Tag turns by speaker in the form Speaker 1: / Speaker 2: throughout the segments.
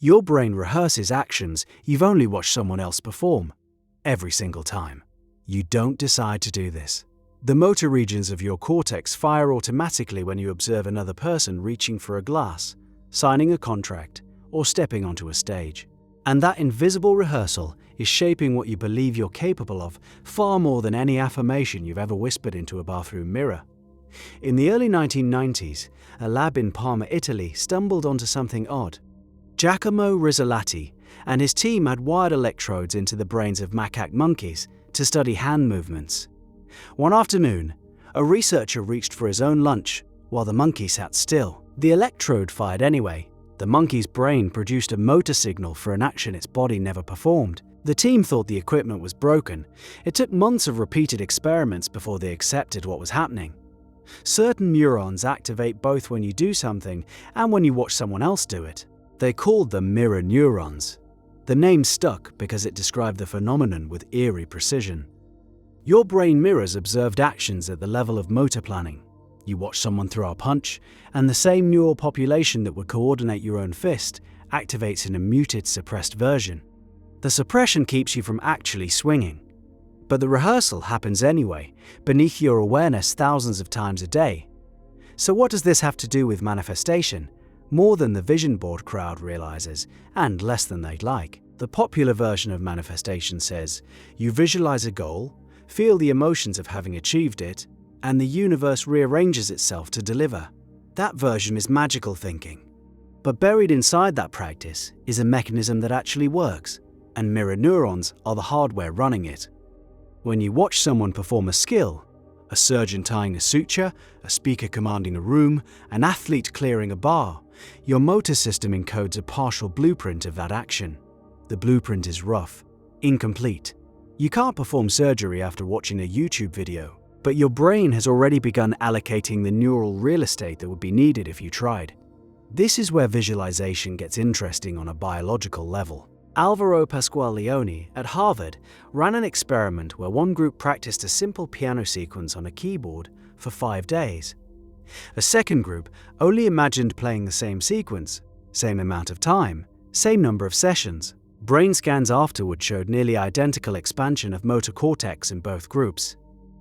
Speaker 1: Your brain rehearses actions you've only watched someone else perform, every single time. You don't decide to do this. The motor regions of your cortex fire automatically when you observe another person reaching for a glass, signing a contract, or stepping onto a stage. And that invisible rehearsal is shaping what you believe you're capable of far more than any affirmation you've ever whispered into a bathroom mirror. In the early 1990s, a lab in Parma, Italy stumbled onto something odd. Giacomo Rizzolatti and his team had wired electrodes into the brains of macaque monkeys to study hand movements. One afternoon, a researcher reached for his own lunch while the monkey sat still. The electrode fired anyway. The monkey's brain produced a motor signal for an action its body never performed. The team thought the equipment was broken. It took months of repeated experiments before they accepted what was happening. Certain neurons activate both when you do something and when you watch someone else do it. They called them mirror neurons. The name stuck because it described the phenomenon with eerie precision. Your brain mirrors observed actions at the level of motor planning. You watch someone throw a punch, and the same neural population that would coordinate your own fist activates in a muted, suppressed version. The suppression keeps you from actually swinging. But the rehearsal happens anyway, beneath your awareness thousands of times a day. So what does this have to do with manifestation? More than the vision board crowd realizes, and less than they'd like. The popular version of manifestation says, you visualize a goal, feel the emotions of having achieved it, and the universe rearranges itself to deliver. That version is magical thinking. But buried inside that practice is a mechanism that actually works, and mirror neurons are the hardware running it. When you watch someone perform a skill, a surgeon tying a suture, a speaker commanding a room, an athlete clearing a bar, your motor system encodes a partial blueprint of that action. The blueprint is rough, incomplete. You can't perform surgery after watching a YouTube video, but your brain has already begun allocating the neural real estate that would be needed if you tried. This is where visualization gets interesting on a biological level. Alvaro Pascual-Leone at Harvard ran an experiment where one group practiced a simple piano sequence on a keyboard for 5 days. A second group only imagined playing the same sequence, same amount of time, same number of sessions. Brain scans afterward showed nearly identical expansion of motor cortex in both groups.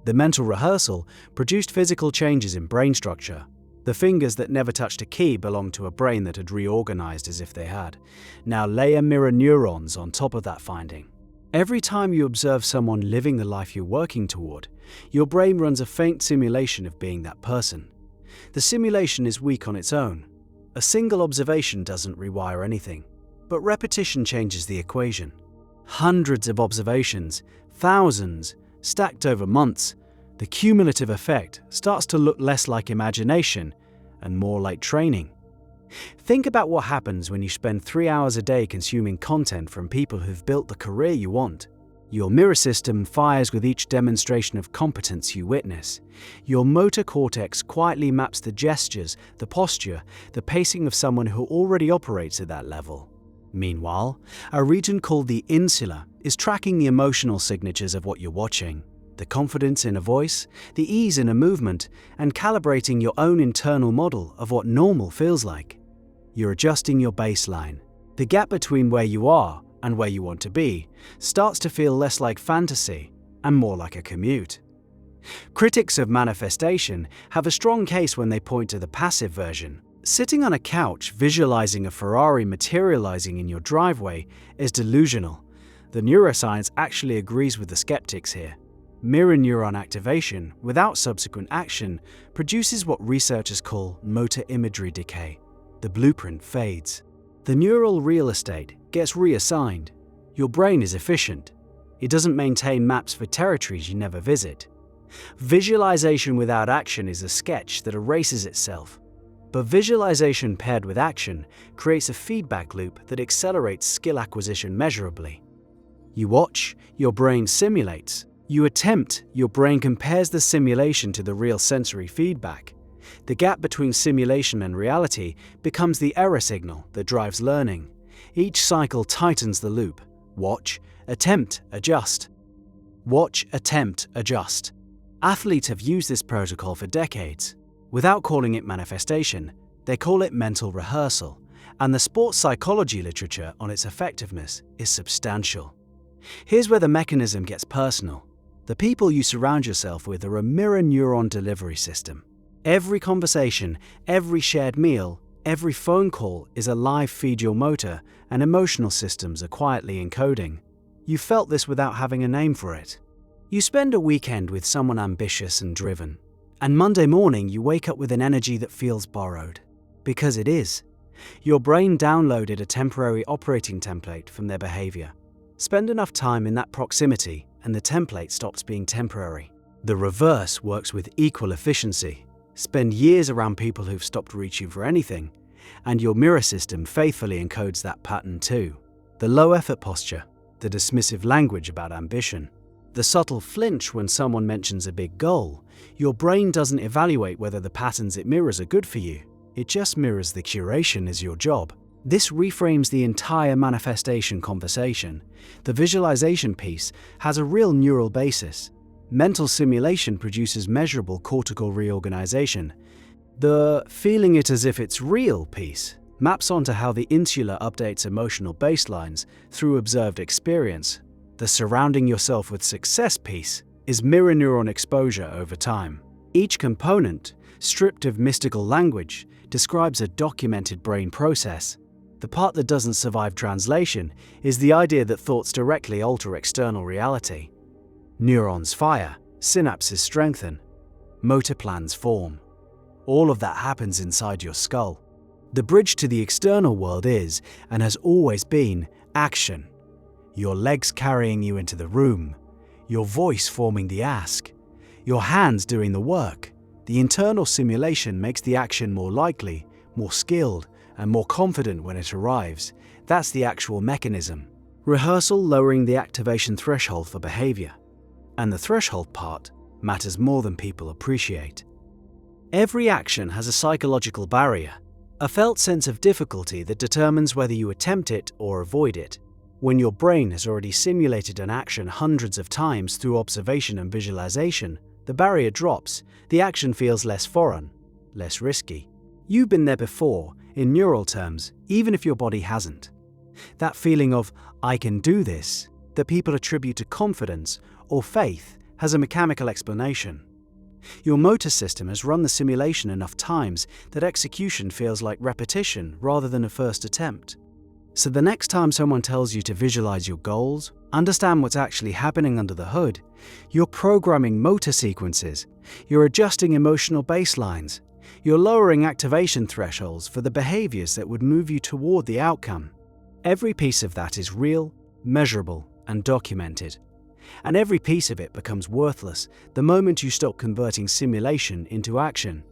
Speaker 1: The mental rehearsal produced physical changes in brain structure. The fingers that never touched a key belonged to a brain that had reorganized as if they had. Now layer mirror neurons on top of that finding. Every time you observe someone living the life you're working toward, your brain runs a faint simulation of being that person. The simulation is weak on its own. A single observation doesn't rewire anything, but repetition changes the equation. Hundreds of observations, thousands, stacked over months, the cumulative effect starts to look less like imagination and more like training. Think about what happens when you spend 3 hours a day consuming content from people who've built the career you want. Your mirror system fires with each demonstration of competence you witness. Your motor cortex quietly maps the gestures, the posture, the pacing of someone who already operates at that level. Meanwhile, a region called the insula is tracking the emotional signatures of what you're watching, the confidence in a voice, the ease in a movement, and calibrating your own internal model of what normal feels like. You're adjusting your baseline. The gap between where you are and where you want to be starts to feel less like fantasy and more like a commute. Critics of manifestation have a strong case when they point to the passive version. Sitting on a couch visualizing a Ferrari materializing in your driveway is delusional. The neuroscience actually agrees with the skeptics here. Mirror neuron activation without subsequent action produces what researchers call motor imagery decay. The blueprint fades. The neural real estate gets reassigned. Your brain is efficient. It doesn't maintain maps for territories you never visit. Visualization without action is a sketch that erases itself. But visualization paired with action creates a feedback loop that accelerates skill acquisition measurably. You watch, your brain simulates. You attempt, your brain compares the simulation to the real sensory feedback. The gap between simulation and reality becomes the error signal that drives learning. Each cycle tightens the loop. Watch, attempt, adjust. Watch, attempt, adjust. Athletes have used this protocol for decades. Without calling it manifestation, they call it mental rehearsal, and the sports psychology literature on its effectiveness is substantial. Here's where the mechanism gets personal. The people you surround yourself with are a mirror neuron delivery system. Every conversation, every shared meal, every phone call is a live feed your motor and emotional systems are quietly encoding. You felt this without having a name for it. You spend a weekend with someone ambitious and driven, and Monday morning you wake up with an energy that feels borrowed. Because it is. Your brain downloaded a temporary operating template from their behavior. Spend enough time in that proximity and the template stops being temporary. The reverse works with equal efficiency. Spend years around people who've stopped reaching for anything, and your mirror system faithfully encodes that pattern too. The low-effort posture, the dismissive language about ambition, the subtle flinch when someone mentions a big goal. Your brain doesn't evaluate whether the patterns it mirrors are good for you. It just mirrors the curation as your job. This reframes the entire manifestation conversation. The visualization piece has a real neural basis. Mental simulation produces measurable cortical reorganization. The feeling it as if it's real piece maps onto how the insula updates emotional baselines through observed experience. The surrounding yourself with success piece is mirror neuron exposure over time. Each component, stripped of mystical language, describes a documented brain process. The part that doesn't survive translation is the idea that thoughts directly alter external reality. Neurons fire, synapses strengthen, motor plans form. All of that happens inside your skull. The bridge to the external world is, and has always been, action. Your legs carrying you into the room, your voice forming the ask, your hands doing the work. The internal simulation makes the action more likely, more skilled, and more confident when it arrives. That's the actual mechanism. Rehearsal lowering the activation threshold for behavior. And the threshold part matters more than people appreciate. Every action has a psychological barrier, a felt sense of difficulty that determines whether you attempt it or avoid it. When your brain has already simulated an action hundreds of times through observation and visualization, the barrier drops, the action feels less foreign, less risky. You've been there before, in neural terms, even if your body hasn't. That feeling of, I can do this, that people attribute to confidence or faith has a mechanical explanation. Your motor system has run the simulation enough times that execution feels like repetition rather than a first attempt. So the next time someone tells you to visualize your goals, understand what's actually happening under the hood, you're programming motor sequences, you're adjusting emotional baselines, you're lowering activation thresholds for the behaviors that would move you toward the outcome. Every piece of that is real, measurable, and documented. And every piece of it becomes worthless the moment you stop converting simulation into action.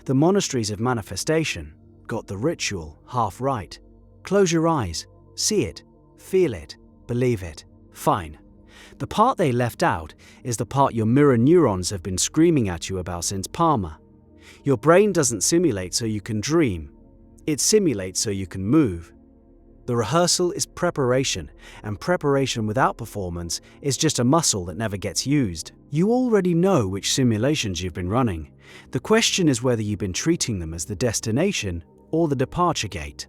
Speaker 1: The monasteries of manifestation got the ritual half right. Close your eyes, see it, feel it, believe it. Fine. The part they left out is the part your mirror neurons have been screaming at you about since Palmer. Your brain doesn't simulate so you can dream. It simulates so you can move. The rehearsal is preparation, and preparation without performance is just a muscle that never gets used. You already know which simulations you've been running. The question is whether you've been treating them as the destination or the departure gate.